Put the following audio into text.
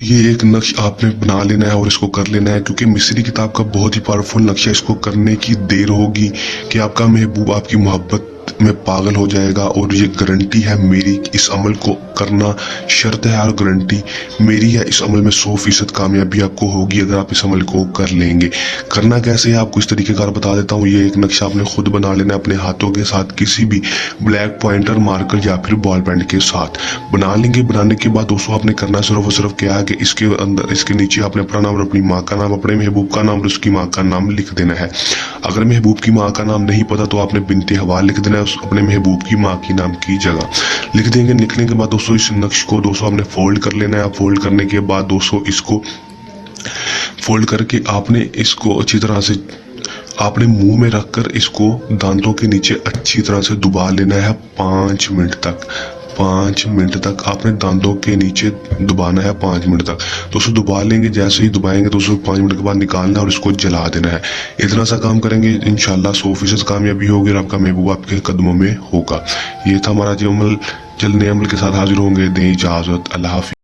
ये एक नक्श आपने बना लेना है और इसको कर लेना है, क्योंकि मिस्री किताब का बहुत ही पावरफुल नक्शा। इसको करने की देर होगी कि आपका महबूब आपकी मोहब्बत में पागल हो जाएगा। और ये गारंटी है मेरी, इस अमल को करना शर्त है और गारंटी मेरी है। इस अमल में 100% कामयाबी आपको होगी अगर आप इस अमल को कर लेंगे। करना कैसे है आपको इस तरीके कार बता देता हूँ। ये एक नक्शा आपने खुद बना लेना है अपने हाथों के साथ, किसी भी ब्लैक पॉइंटर मार्कर या फिर बॉल पेन के साथ बना लेंगे। बनाने के बाद दोस्तों आपने करना सिर्फ और सिर्फ क्या है कि इसके अंदर, इसके नीचे आपने अपना नाम और अपनी माँ का नाम, अपने महबूब का नाम और उसकी माँ का नाम लिख देना है। अगर महबूब की माँ का नाम नहीं पता तो आपने बिनते हवा लिख देना है अपने महबूब की माँ की नाम की जगह लिख देंगे। लिखने के बाद दोस्तों इस नक्श को दोस्तों आपने फोल्ड कर लेना है। फोल्ड करने के बाद दोस्तों इसको फोल्ड करके आपने इसको अच्छी तरह से आपने मुंह में रखकर इसको दांतों के नीचे अच्छी तरह से दबा लेना है 5 मिनट तक। 5 मिनट तक आपने दांतों के नीचे दबाना है 5 मिनट तक। तो उसको दबा लेंगे, जैसे ही दबाएंगे तो उसको 5 मिनट के बाद निकालना है और इसको जला देना है। इतना सा काम करेंगे इंशाल्लाह 100% कामयाबी होगी और आपका महबूब आपके कदमों में होगा। ये था हमारा जो अमल। जल्द नए अमल के साथ हाजिर होंगे। दें इजाजत। अल्लाह हाफिज़।